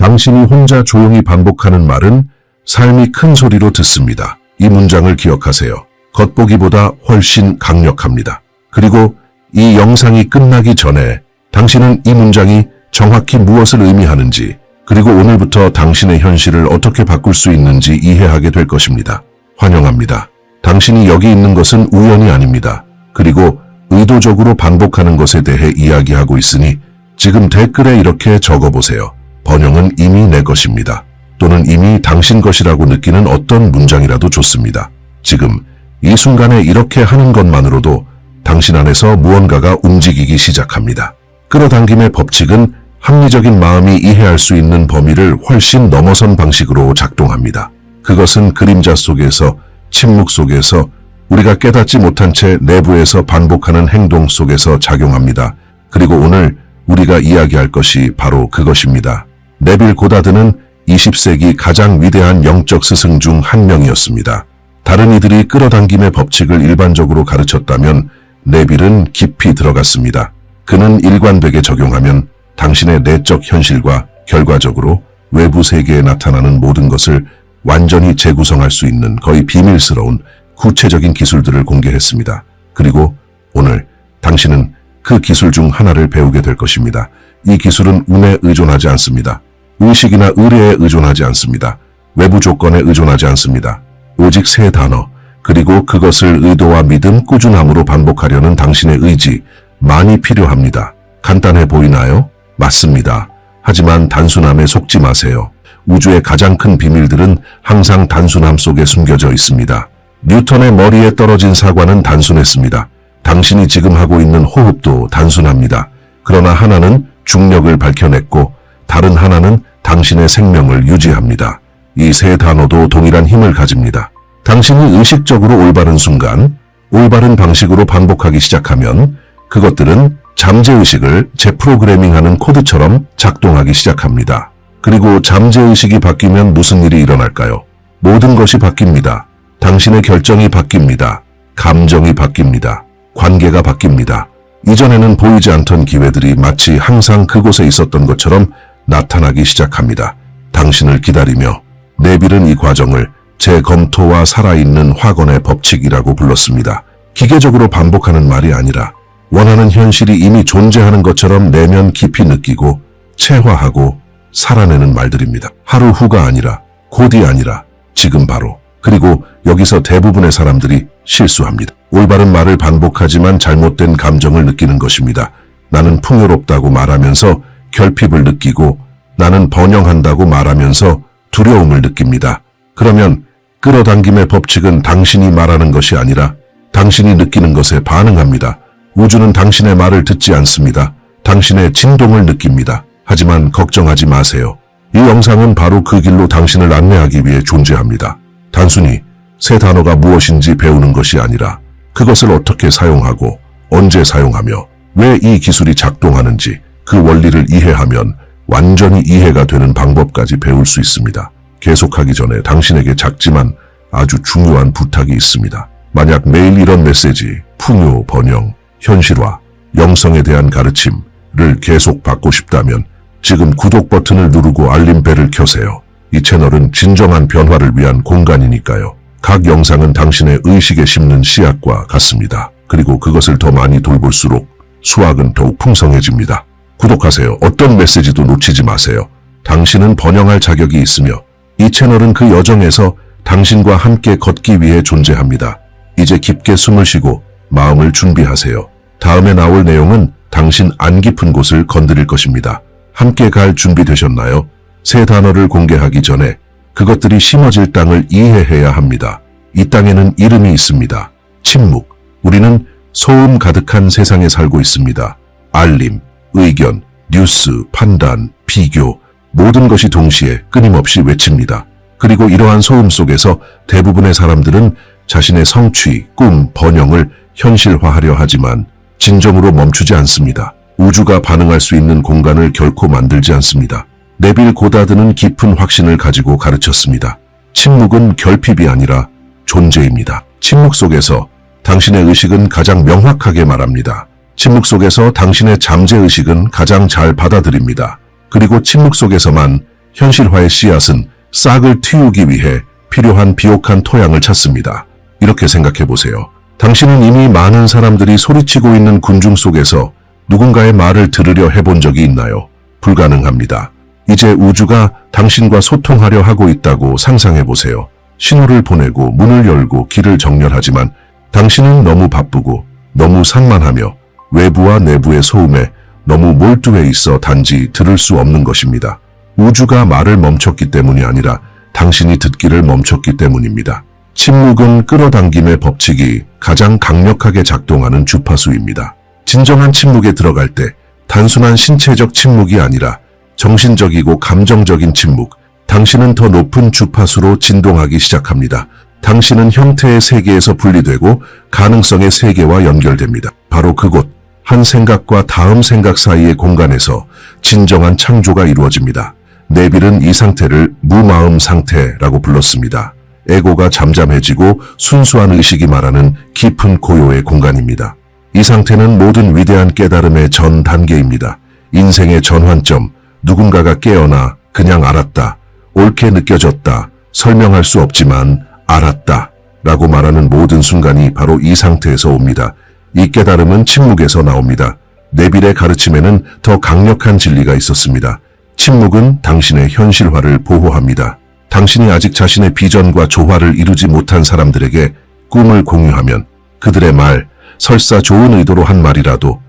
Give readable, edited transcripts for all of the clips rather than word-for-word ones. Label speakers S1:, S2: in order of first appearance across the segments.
S1: 당신이 혼자 조용히 반복하는 말은 삶이 큰 소리로 듣습니다. 이 문장을 기억하세요. 겉보기보다 훨씬 강력합니다. 그리고 이 영상이 끝나기 전에 당신은 이 문장이 정확히 무엇을 의미하는지, 그리고 오늘부터 당신의 현실을 어떻게 바꿀 수 있는지 이해하게 될 것입니다. 환영합니다. 당신이 여기 있는 것은 우연이 아닙니다. 그리고 의도적으로 반복하는 것에 대해 이야기하고 있으니 지금 댓글에 이렇게 적어보세요. 번영은 이미 내 것입니다. 또는 이미 당신 것이라고 느끼는 어떤 문장이라도 좋습니다. 지금 이 순간에 이렇게 하는 것만으로도 당신 안에서 무언가가 움직이기 시작합니다. 끌어당김의 법칙은 합리적인 마음이 이해할 수 있는 범위를 훨씬 넘어선 방식으로 작동합니다. 그것은 그림자 속에서, 침묵 속에서, 우리가 깨닫지 못한 채 내부에서 반복하는 행동 속에서 작용합니다. 그리고 오늘 우리가 이야기할 것이 바로 그것입니다. 네빌 고다드는 20세기 가장 위대한 영적 스승 중 한 명이었습니다. 다른 이들이 끌어당김의 법칙을 일반적으로 가르쳤다면 네빌은 깊이 들어갔습니다. 그는 일관되게 적용하면 당신의 내적 현실과 결과적으로 외부 세계에 나타나는 모든 것을 완전히 재구성할 수 있는 거의 비밀스러운 구체적인 기술들을 공개했습니다. 그리고 오늘 당신은 그 기술 중 하나를 배우게 될 것입니다. 이 기술은 운에 의존하지 않습니다. 의식이나 의뢰에 의존하지 않습니다. 외부 조건에 의존하지 않습니다. 오직 세 단어, 그리고 그것을 의도와 믿음, 꾸준함으로 반복하려는 당신의 의지, 많이 필요합니다. 간단해 보이나요? 맞습니다. 하지만 단순함에 속지 마세요. 우주의 가장 큰 비밀들은 항상 단순함 속에 숨겨져 있습니다. 뉴턴의 머리에 떨어진 사과는 단순했습니다. 당신이 지금 하고 있는 호흡도 단순합니다. 그러나 하나는 중력을 밝혀냈고 다른 하나는 당신의 생명을 유지합니다. 이 세 단어도 동일한 힘을 가집니다. 당신이 의식적으로 올바른 순간, 올바른 방식으로 반복하기 시작하면 그것들은 잠재의식을 재프로그래밍하는 코드처럼 작동하기 시작합니다. 그리고 잠재의식이 바뀌면 무슨 일이 일어날까요? 모든 것이 바뀝니다. 당신의 결정이 바뀝니다. 감정이 바뀝니다. 관계가 바뀝니다. 이전에는 보이지 않던 기회들이 마치 항상 그곳에 있었던 것처럼 나타나기 시작합니다. 당신을 기다리며 네빌은 이 과정을 재검토와 살아있는 확언의 법칙이라고 불렀습니다. 기계적으로 반복하는 말이 아니라 원하는 현실이 이미 존재하는 것처럼 내면 깊이 느끼고 체화하고 살아내는 말들입니다. 하루 후가 아니라, 곧이 아니라, 지금 바로. 그리고 여기서 대부분의 사람들이 실수합니다. 올바른 말을 반복하지만 잘못된 감정을 느끼는 것입니다. 나는 풍요롭다고 말하면서 결핍을 느끼고 나는 번영한다고 말하면서 두려움을 느낍니다. 그러면 끌어당김의 법칙은 당신이 말하는 것이 아니라 당신이 느끼는 것에 반응합니다. 우주는 당신의 말을 듣지 않습니다. 당신의 진동을 느낍니다. 하지만 걱정하지 마세요. 이 영상은 바로 그 길로 당신을 안내하기 위해 존재합니다. 단순히 세 단어가 무엇인지 배우는 것이 아니라 그것을 어떻게 사용하고 언제 사용하며 왜 이 기술이 작동하는지 그 원리를 이해하면 완전히 이해가 되는 방법까지 배울 수 있습니다. 계속하기 전에 당신에게 작지만 아주 중요한 부탁이 있습니다. 만약 매일 이런 메시지, 풍요, 번영, 현실화, 영성에 대한 가르침을 계속 받고 싶다면 지금 구독 버튼을 누르고 알림벨을 켜세요. 이 채널은 진정한 변화를 위한 공간이니까요. 각 영상은 당신의 의식에 심는 씨앗과 같습니다. 그리고 그것을 더 많이 돌볼수록 수확은 더욱 풍성해집니다. 구독하세요. 어떤 메시지도 놓치지 마세요. 당신은 번영할 자격이 있으며 이 채널은 그 여정에서 당신과 함께 걷기 위해 존재합니다. 이제 깊게 숨을 쉬고 마음을 준비하세요. 다음에 나올 내용은 당신 안 깊은 곳을 건드릴 것입니다. 함께 갈 준비 되셨나요? 세 단어를 공개하기 전에 그것들이 심어질 땅을 이해해야 합니다. 이 땅에는 이름이 있습니다. 침묵. 우리는 소음 가득한 세상에 살고 있습니다. 알림, 의견, 뉴스, 판단, 비교, 모든 것이 동시에 끊임없이 외칩니다. 그리고 이러한 소음 속에서 대부분의 사람들은 자신의 성취, 꿈, 번영을 현실화하려 하지만 진정으로 멈추지 않습니다. 우주가 반응할 수 있는 공간을 결코 만들지 않습니다. 네빌 고다드는 깊은 확신을 가지고 가르쳤습니다. 침묵은 결핍이 아니라 존재입니다. 침묵 속에서 당신의 의식은 가장 명확하게 말합니다. 침묵 속에서 당신의 잠재의식은 가장 잘 받아들입니다. 그리고 침묵 속에서만 현실화의 씨앗은 싹을 틔우기 위해 필요한 비옥한 토양을 찾습니다. 이렇게 생각해 보세요. 당신은 이미 많은 사람들이 소리치고 있는 군중 속에서 누군가의 말을 들으려 해본 적이 있나요? 불가능합니다. 이제 우주가 당신과 소통하려 하고 있다고 상상해 보세요. 신호를 보내고 문을 열고 길을 정렬하지만 당신은 너무 바쁘고 너무 산만하며 외부와 내부의 소음에 너무 몰두해 있어 단지 들을 수 없는 것입니다. 우주가 말을 멈췄기 때문이 아니라 당신이 듣기를 멈췄기 때문입니다. 침묵은 끌어당김의 법칙이 가장 강력하게 작동하는 주파수입니다. 진정한 침묵에 들어갈 때 단순한 신체적 침묵이 아니라 정신적이고 감정적인 침묵, 당신은 더 높은 주파수로 진동하기 시작합니다. 당신은 형태의 세계에서 분리되고 가능성의 세계와 연결됩니다. 바로 그곳, 한 생각과 다음 생각 사이의 공간에서 진정한 창조가 이루어집니다. 네빌은 이 상태를 무마음 상태라고 불렀습니다. 에고가 잠잠해지고 순수한 의식이 말하는 깊은 고요의 공간입니다. 이 상태는 모든 위대한 깨달음의 전 단계입니다. 인생의 전환점, 누군가가 깨어나 그냥 알았다, 옳게 느껴졌다, 설명할 수 없지만 알았다 라고 말하는 모든 순간이 바로 이 상태에서 옵니다. 이 깨달음은 침묵에서 나옵니다. 네빌의 가르침에는 더 강력한 진리가 있었습니다. 침묵은 당신의 현실화를 보호합니다. 당신이 아직 자신의 비전과 조화를 이루지 못한 사람들에게 꿈을 공유하면 그들의 말, 설사 좋은 의도로 한 말이라도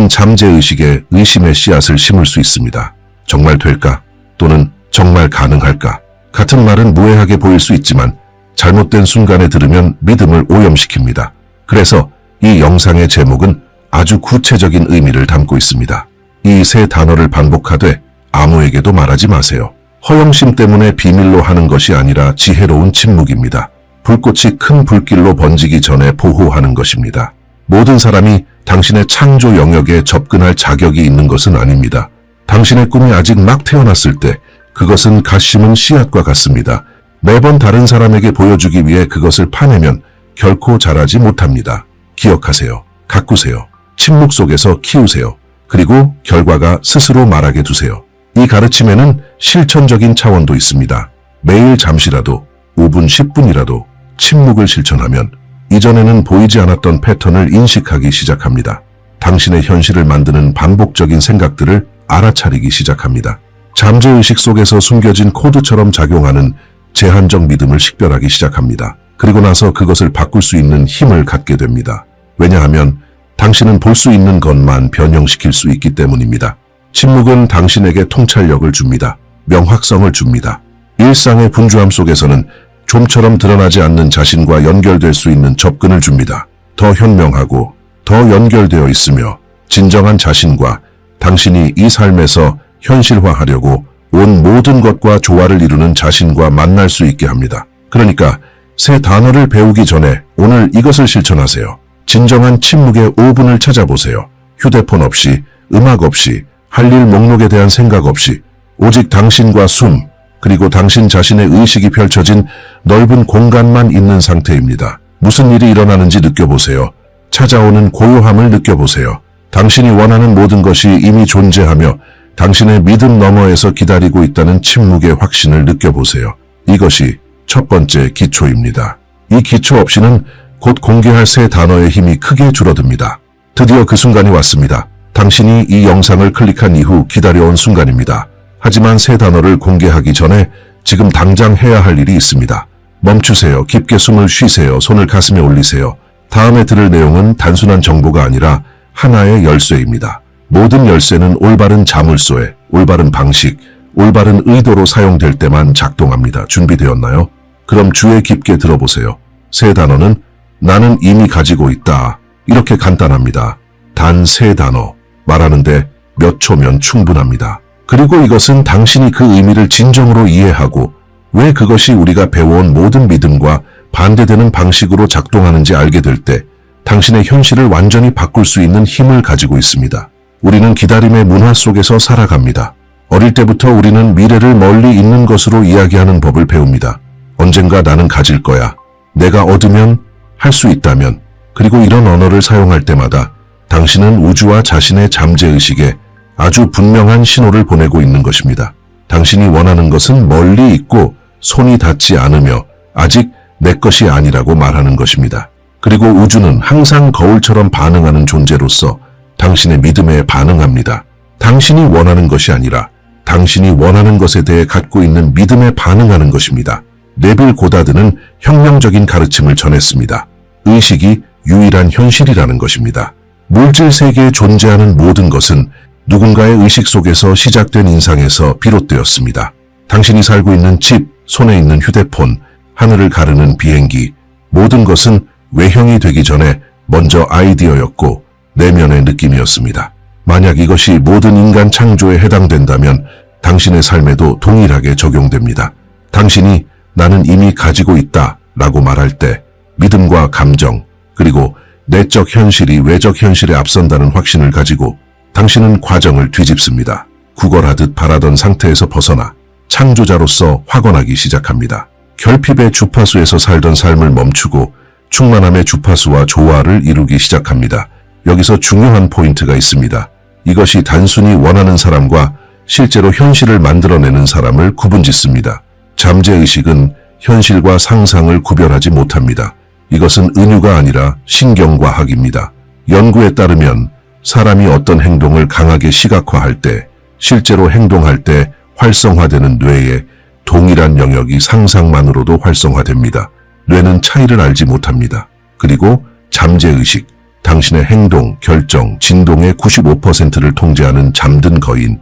S1: 잠재의식에 의심의 씨앗을 심을 수 있습니다. 정말 될까? 또는 정말 가능할까? 같은 말은 무해하게 보일 수 있지만 잘못된 순간에 들으면 믿음을 오염시킵니다. 그래서 이 영상의 제목은 아주 구체적인 의미를 담고 있습니다. 이 세 단어를 반복하되 아무에게도 말하지 마세요. 허영심 때문에 비밀로 하는 것이 아니라 지혜로운 침묵입니다. 불꽃이 큰 불길로 번지기 전에 보호하는 것입니다. 모든 사람이 당신의 창조 영역에 접근할 자격이 있는 것은 아닙니다. 당신의 꿈이 아직 막 태어났을 때 그것은 갓 심은 씨앗과 같습니다. 매번 다른 사람에게 보여주기 위해 그것을 파내면 결코 자라지 못합니다. 기억하세요. 가꾸세요. 침묵 속에서 키우세요. 그리고 결과가 스스로 말하게 두세요. 이 가르침에는 실천적인 차원도 있습니다. 매일 잠시라도 5분, 10분이라도 침묵을 실천하면 이전에는 보이지 않았던 패턴을 인식하기 시작합니다. 당신의 현실을 만드는 반복적인 생각들을 알아차리기 시작합니다. 잠재의식 속에서 숨겨진 코드처럼 작용하는 제한적 믿음을 식별하기 시작합니다. 그리고 나서 그것을 바꿀 수 있는 힘을 갖게 됩니다. 왜냐하면 당신은 볼 수 있는 것만 변형시킬 수 있기 때문입니다. 침묵은 당신에게 통찰력을 줍니다. 명확성을 줍니다. 일상의 분주함 속에서는 좀처럼 드러나지 않는 자신과 연결될 수 있는 접근을 줍니다. 더 현명하고 더 연결되어 있으며 진정한 자신과 당신이 이 삶에서 현실화하려고 온 모든 것과 조화를 이루는 자신과 만날 수 있게 합니다. 그러니까 새 단어를 배우기 전에 오늘 이것을 실천하세요. 진정한 침묵의 5분을 찾아보세요. 휴대폰 없이, 음악 없이, 할 일 목록에 대한 생각 없이 오직 당신과 숨, 그리고 당신 자신의 의식이 펼쳐진 넓은 공간만 있는 상태입니다. 무슨 일이 일어나는지 느껴보세요. 찾아오는 고요함을 느껴보세요. 당신이 원하는 모든 것이 이미 존재하며 당신의 믿음 너머에서 기다리고 있다는 침묵의 확신을 느껴보세요. 이것이 첫 번째 기초입니다. 이 기초 없이는 곧 공개할 새 단어의 힘이 크게 줄어듭니다. 드디어 그 순간이 왔습니다. 당신이 이 영상을 클릭한 이후 기다려온 순간입니다. 하지만 새 단어를 공개하기 전에 지금 당장 해야 할 일이 있습니다. 멈추세요. 깊게 숨을 쉬세요. 손을 가슴에 올리세요. 다음에 들을 내용은 단순한 정보가 아니라 하나의 열쇠입니다. 모든 열쇠는 올바른 자물쇠, 올바른 방식, 올바른 의도로 사용될 때만 작동합니다. 준비되었나요? 그럼 주의 깊게 들어보세요. 새 단어는 나는 이미 가지고 있다. 이렇게 간단합니다. 단 세 단어. 말하는데 몇 초면 충분합니다. 그리고 이것은 당신이 그 의미를 진정으로 이해하고 왜 그것이 우리가 배워온 모든 믿음과 반대되는 방식으로 작동하는지 알게 될 때 당신의 현실을 완전히 바꿀 수 있는 힘을 가지고 있습니다. 우리는 기다림의 문화 속에서 살아갑니다. 어릴 때부터 우리는 미래를 멀리 있는 것으로 이야기하는 법을 배웁니다. 언젠가 나는 가질 거야. 내가 얻으면, 할 수 있다면, 그리고 이런 언어를 사용할 때마다 당신은 우주와 자신의 잠재의식에 아주 분명한 신호를 보내고 있는 것입니다. 당신이 원하는 것은 멀리 있고 손이 닿지 않으며 아직 내 것이 아니라고 말하는 것입니다. 그리고 우주는 항상 거울처럼 반응하는 존재로서 당신의 믿음에 반응합니다. 당신이 원하는 것이 아니라 당신이 원하는 것에 대해 갖고 있는 믿음에 반응하는 것입니다. 네빌 고다드는 혁명적인 가르침을 전했습니다. 의식이 유일한 현실이라는 것입니다. 물질 세계에 존재하는 모든 것은 누군가의 의식 속에서 시작된 인상에서 비롯되었습니다. 당신이 살고 있는 집, 손에 있는 휴대폰, 하늘을 가르는 비행기, 모든 것은 외형이 되기 전에 먼저 아이디어였고 내면의 느낌이었습니다. 만약 이것이 모든 인간 창조에 해당된다면 당신의 삶에도 동일하게 적용됩니다. 당신이 나는 이미 가지고 있다 라고 말할 때 믿음과 감정, 그리고 내적 현실이 외적 현실에 앞선다는 확신을 가지고 당신은 과정을 뒤집습니다. 구걸하듯 바라던 상태에서 벗어나 창조자로서 확언하기 시작합니다. 결핍의 주파수에서 살던 삶을 멈추고 충만함의 주파수와 조화를 이루기 시작합니다. 여기서 중요한 포인트가 있습니다. 이것이 단순히 원하는 사람과 실제로 현실을 만들어내는 사람을 구분짓습니다. 잠재의식은 현실과 상상을 구별하지 못합니다. 이것은 은유가 아니라 신경과학입니다. 연구에 따르면 사람이 어떤 행동을 강하게 시각화할 때, 실제로 행동할 때 활성화되는 뇌의 동일한 영역이 상상만으로도 활성화됩니다. 뇌는 차이를 알지 못합니다. 그리고 잠재의식, 당신의 행동, 결정, 진동의 95%를 통제하는 잠든 거인은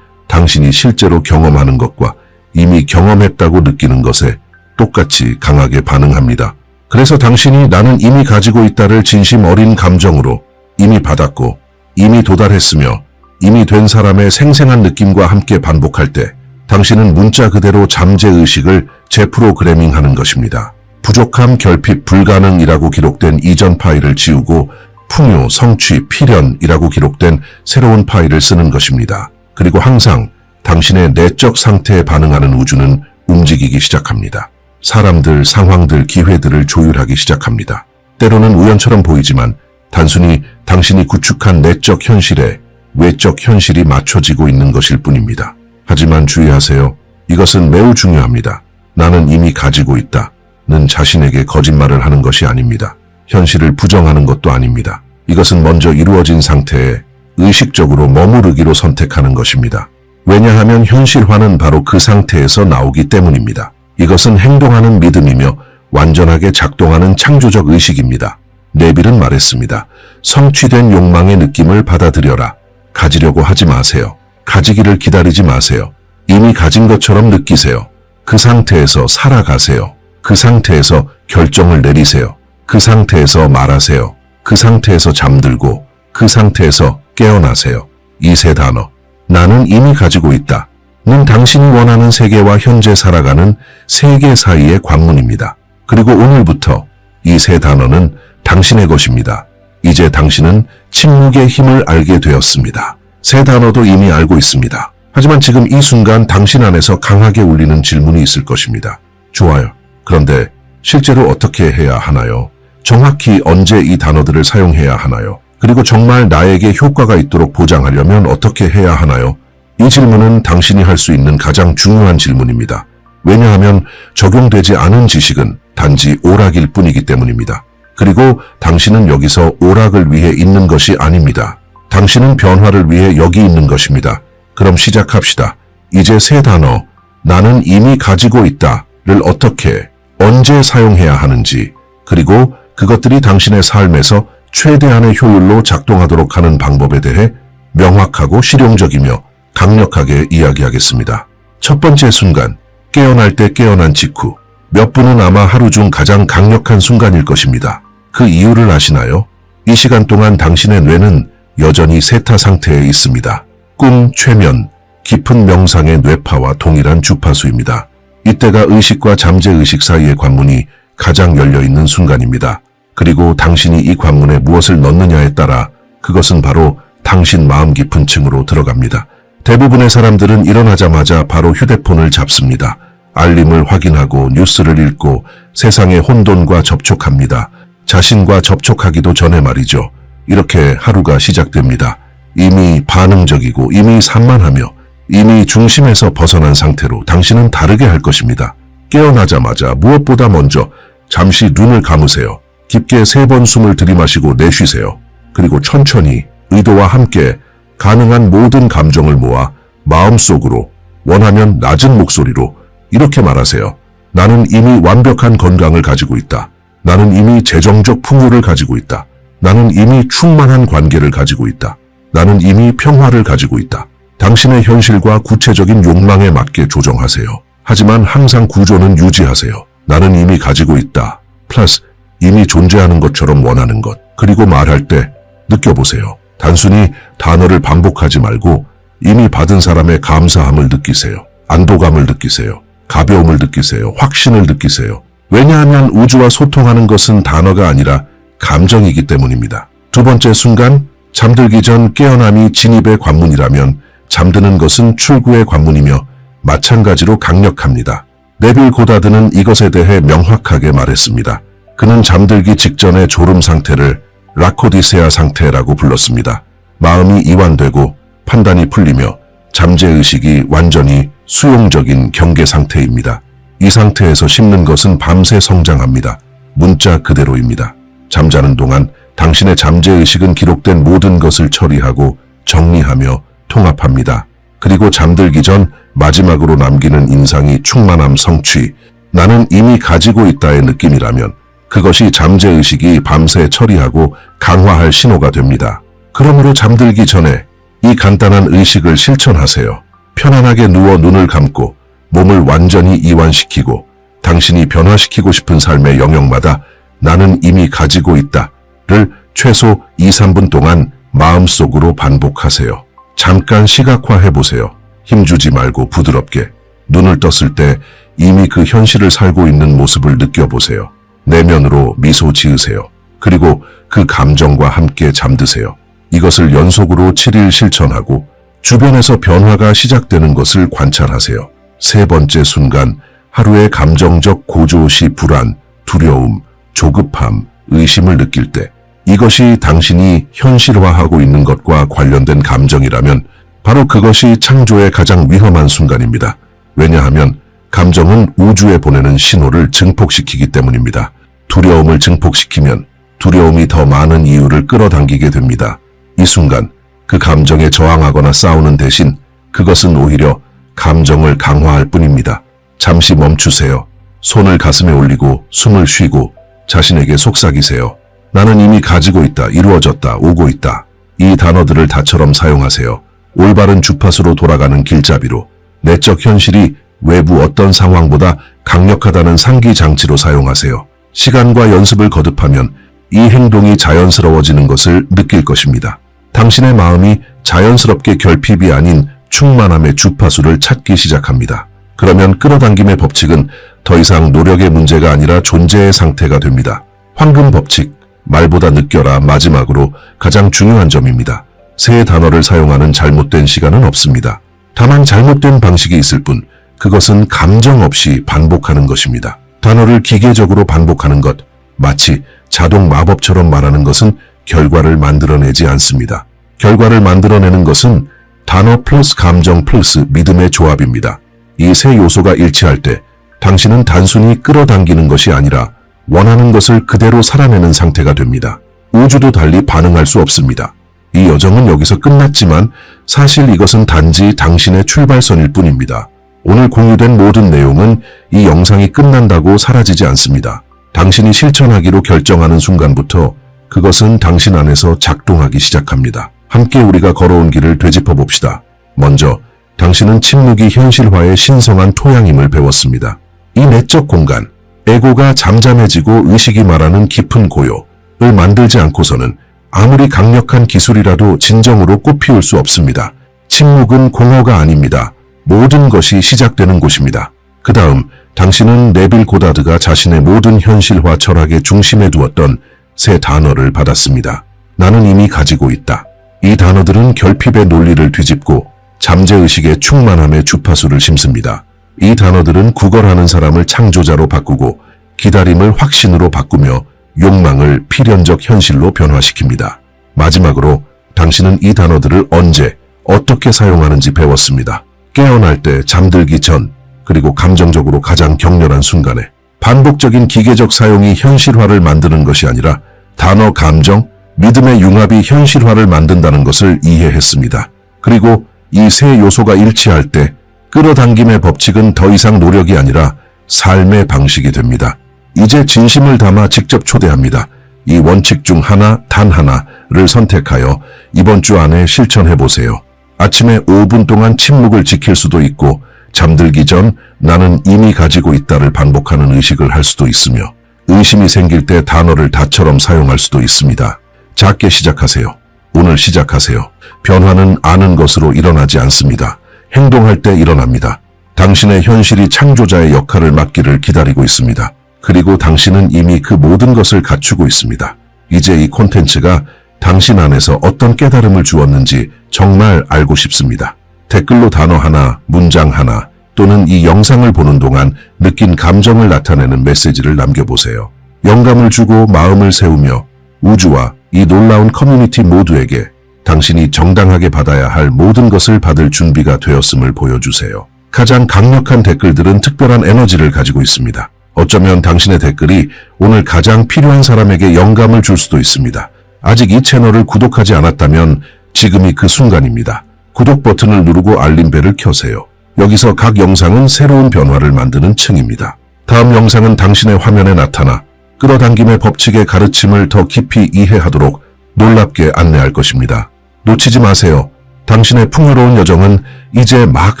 S1: 당신이 실제로 경험하는 것과 이미 경험했다고 느끼는 것에 똑같이 강하게 반응합니다. 그래서 당신이 나는 이미 가지고 있다를 진심 어린 감정으로 이미 받았고 이미 도달했으며 이미 된 사람의 생생한 느낌과 함께 반복할 때 당신은 문자 그대로 잠재의식을 재프로그래밍하는 것입니다. 부족함, 결핍, 불가능이라고 기록된 이전 파일을 지우고 풍요, 성취, 필연이라고 기록된 새로운 파일을 쓰는 것입니다. 그리고 항상 당신의 내적 상태에 반응하는 우주는 움직이기 시작합니다. 사람들, 상황들, 기회들을 조율하기 시작합니다. 때로는 우연처럼 보이지만 단순히 당신이 구축한 내적 현실에 외적 현실이 맞춰지고 있는 것일 뿐입니다. 하지만 주의하세요. 이것은 매우 중요합니다. 나는 이미 가지고 있다는 자신에게 거짓말을 하는 것이 아닙니다. 현실을 부정하는 것도 아닙니다. 이것은 먼저 이루어진 상태에 의식적으로 머무르기로 선택하는 것입니다. 왜냐하면 현실화는 바로 그 상태에서 나오기 때문입니다. 이것은 행동하는 믿음이며 완전하게 작동하는 창조적 의식입니다. 네빌은 말했습니다. 성취된 욕망의 느낌을 받아들여라. 가지려고 하지 마세요. 가지기를 기다리지 마세요. 이미 가진 것처럼 느끼세요. 그 상태에서 살아가세요. 그 상태에서 결정을 내리세요. 그 상태에서 말하세요. 그 상태에서 잠들고 그 상태에서 깨어나세요. 이 세 단어. 나는 이미 가지고 있다. 는 당신이 원하는 세계와 현재 살아가는 세계 사이의 관문입니다. 그리고 오늘부터 이 세 단어는 당신의 것입니다. 이제 당신은 침묵의 힘을 알게 되었습니다. 세 단어도 이미 알고 있습니다. 하지만 지금 이 순간 당신 안에서 강하게 울리는 질문이 있을 것입니다. 좋아요. 그런데 실제로 어떻게 해야 하나요? 정확히 언제 이 단어들을 사용해야 하나요? 그리고 정말 나에게 효과가 있도록 보장하려면 어떻게 해야 하나요? 이 질문은 당신이 할 수 있는 가장 중요한 질문입니다. 왜냐하면 적용되지 않은 지식은 단지 오락일 뿐이기 때문입니다. 그리고 당신은 여기서 오락을 위해 있는 것이 아닙니다. 당신은 변화를 위해 여기 있는 것입니다. 그럼 시작합시다. 이제 세 단어, 나는 이미 가지고 있다를 어떻게, 언제 사용해야 하는지, 그리고 그것들이 당신의 삶에서 최대한의 효율로 작동하도록 하는 방법에 대해 명확하고 실용적이며 강력하게 이야기하겠습니다. 첫 번째 순간, 깨어날 때 깨어난 직후. 몇 분은 아마 하루 중 가장 강력한 순간일 것입니다. 그 이유를 아시나요? 이 시간 동안 당신의 뇌는 여전히 세타 상태에 있습니다. 꿈, 최면, 깊은 명상의 뇌파와 동일한 주파수입니다. 이때가 의식과 잠재의식 사이의 관문이 가장 열려있는 순간입니다. 그리고 당신이 이 관문에 무엇을 넣느냐에 따라 그것은 바로 당신 마음 깊은 층으로 들어갑니다. 대부분의 사람들은 일어나자마자 바로 휴대폰을 잡습니다. 알림을 확인하고 뉴스를 읽고 세상의 혼돈과 접촉합니다. 자신과 접촉하기도 전에 말이죠. 이렇게 하루가 시작됩니다. 이미 반응적이고 이미 산만하며 이미 중심에서 벗어난 상태로 당신은 다르게 할 것입니다. 깨어나자마자 무엇보다 먼저 잠시 눈을 감으세요. 깊게 3번 숨을 들이마시고 내쉬세요. 그리고 천천히 의도와 함께 가능한 모든 감정을 모아 마음속으로 원하면 낮은 목소리로 이렇게 말하세요. 나는 이미 완벽한 건강을 가지고 있다. 나는 이미 재정적 풍요를 가지고 있다. 나는 이미 충만한 관계를 가지고 있다. 나는 이미 평화를 가지고 있다. 당신의 현실과 구체적인 욕망에 맞게 조정하세요. 하지만 항상 구조는 유지하세요. 나는 이미 가지고 있다. 플러스 이미 존재하는 것처럼 원하는 것. 그리고 말할 때 느껴보세요. 단순히 단어를 반복하지 말고 이미 받은 사람의 감사함을 느끼세요. 안도감을 느끼세요. 가벼움을 느끼세요. 확신을 느끼세요. 왜냐하면 우주와 소통하는 것은 단어가 아니라 감정이기 때문입니다. 2번째 순간, 잠들기 전 깨어남이 진입의 관문이라면 잠드는 것은 출구의 관문이며 마찬가지로 강력합니다. 네빌 고다드는 이것에 대해 명확하게 말했습니다. 그는 잠들기 직전의 졸음 상태를 라코디세아 상태라고 불렀습니다. 마음이 이완되고 판단이 풀리며 잠재의식이 완전히 수용적인 경계 상태입니다. 이 상태에서 심는 것은 밤새 성장합니다. 문자 그대로입니다. 잠자는 동안 당신의 잠재의식은 기록된 모든 것을 처리하고 정리하며 통합합니다. 그리고 잠들기 전 마지막으로 남기는 인상이 충만함, 성취, 나는 이미 가지고 있다의 느낌이라면 그것이 잠재의식이 밤새 처리하고 강화할 신호가 됩니다. 그러므로 잠들기 전에 이 간단한 의식을 실천하세요. 편안하게 누워 눈을 감고 몸을 완전히 이완시키고 당신이 변화시키고 싶은 삶의 영역마다 나는 이미 가지고 있다를 최소 2-3분 동안 마음속으로 반복하세요. 잠깐 시각화해보세요. 힘주지 말고 부드럽게 눈을 떴을 때 이미 그 현실을 살고 있는 모습을 느껴보세요. 내면으로 미소 지으세요. 그리고 그 감정과 함께 잠드세요. 이것을 연속으로 7일 실천하고 주변에서 변화가 시작되는 것을 관찰하세요. 3번째 순간, 하루의 감정적 고조시 불안, 두려움, 조급함, 의심을 느낄 때 이것이 당신이 현실화하고 있는 것과 관련된 감정이라면 바로 그것이 창조의 가장 위험한 순간입니다. 왜냐하면 감정은 우주에 보내는 신호를 증폭시키기 때문입니다. 두려움을 증폭시키면 두려움이 더 많은 이유를 끌어당기게 됩니다. 이 순간 그 감정에 저항하거나 싸우는 대신 그것은 오히려 감정을 강화할 뿐입니다. 잠시 멈추세요. 손을 가슴에 올리고 숨을 쉬고 자신에게 속삭이세요. 나는 이미 가지고 있다, 이루어졌다, 오고 있다. 이 단어들을 다처럼 사용하세요. 올바른 주파수로 돌아가는 길잡이로 내적 현실이 외부 어떤 상황보다 강력하다는 상기 장치로 사용하세요. 시간과 연습을 거듭하면 이 행동이 자연스러워지는 것을 느낄 것입니다. 당신의 마음이 자연스럽게 결핍이 아닌 충만함의 주파수를 찾기 시작합니다. 그러면 끌어당김의 법칙은 더 이상 노력의 문제가 아니라 존재의 상태가 됩니다. 황금 법칙, 말보다 느껴라 마지막으로 가장 중요한 점입니다. 세 단어를 사용하는 잘못된 시간은 없습니다. 다만 잘못된 방식이 있을 뿐 그것은 감정 없이 반복하는 것입니다. 단어를 기계적으로 반복하는 것, 마치 자동 마법처럼 말하는 것은 결과를 만들어내지 않습니다. 결과를 만들어내는 것은 단어 플러스 감정 플러스 믿음의 조합입니다. 이 세 요소가 일치할 때 당신은 단순히 끌어당기는 것이 아니라 원하는 것을 그대로 살아내는 상태가 됩니다. 우주도 달리 반응할 수 없습니다. 이 여정은 여기서 끝났지만 사실 이것은 단지 당신의 출발선일 뿐입니다. 오늘 공유된 모든 내용은 이 영상이 끝난다고 사라지지 않습니다. 당신이 실천하기로 결정하는 순간부터 그것은 당신 안에서 작동하기 시작합니다. 함께 우리가 걸어온 길을 되짚어 봅시다. 먼저 당신은 침묵이 현실화의 신성한 토양임을 배웠습니다. 이 내적 공간, 에고가 잠잠해지고 의식이 말하는 깊은 고요를 만들지 않고서는 아무리 강력한 기술이라도 진정으로 꽃피울 수 없습니다. 침묵은 공허가 아닙니다. 모든 것이 시작되는 곳입니다. 그 다음 당신은 네빌 고다드가 자신의 모든 현실화 철학의 중심에 두었던 세 단어를 받았습니다. 나는 이미 가지고 있다. 이 단어들은 결핍의 논리를 뒤집고 잠재의식의 충만함의 주파수를 심습니다. 이 단어들은 구걸하는 사람을 창조자로 바꾸고 기다림을 확신으로 바꾸며 욕망을 필연적 현실로 변화시킵니다. 마지막으로 당신은 이 단어들을 언제, 어떻게 사용하는지 배웠습니다. 깨어날 때, 잠들기 전, 그리고 감정적으로 가장 격렬한 순간에 반복적인 기계적 사용이 현실화를 만드는 것이 아니라 단어, 감정, 믿음의 융합이 현실화를 만든다는 것을 이해했습니다. 그리고 이 세 요소가 일치할 때 끌어당김의 법칙은 더 이상 노력이 아니라 삶의 방식이 됩니다. 이제 진심을 담아 직접 초대합니다. 이 원칙 중 하나, 단 하나를 선택하여 이번 주 안에 실천해보세요. 아침에 5분 동안 침묵을 지킬 수도 있고, 잠들기 전 나는 이미 가지고 있다를 반복하는 의식을 할 수도 있으며, 의심이 생길 때 단어를 다처럼 사용할 수도 있습니다. 작게 시작하세요. 오늘 시작하세요. 변화는 아는 것으로 일어나지 않습니다. 행동할 때 일어납니다. 당신의 현실이 창조자의 역할을 맡기를 기다리고 있습니다. 그리고 당신은 이미 그 모든 것을 갖추고 있습니다. 이제 이 콘텐츠가 당신 안에서 어떤 깨달음을 주었는지 정말 알고 싶습니다. 댓글로 단어 하나, 문장 하나, 또는 이 영상을 보는 동안 느낀 감정을 나타내는 메시지를 남겨보세요. 영감을 주고 마음을 세우며 우주와 이 놀라운 커뮤니티 모두에게 당신이 정당하게 받아야 할 모든 것을 받을 준비가 되었음을 보여주세요. 가장 강력한 댓글들은 특별한 에너지를 가지고 있습니다. 어쩌면 당신의 댓글이 오늘 가장 필요한 사람에게 영감을 줄 수도 있습니다. 아직 이 채널을 구독하지 않았다면 지금이 그 순간입니다. 구독 버튼을 누르고 알림벨을 켜세요. 여기서 각 영상은 새로운 변화를 만드는 층입니다. 다음 영상은 당신의 화면에 나타나 끌어당김의 법칙의 가르침을 더 깊이 이해하도록 놀랍게 안내할 것입니다. 놓치지 마세요. 당신의 풍요로운 여정은 이제 막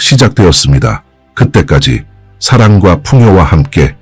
S1: 시작되었습니다. 그때까지 사랑과 풍요와 함께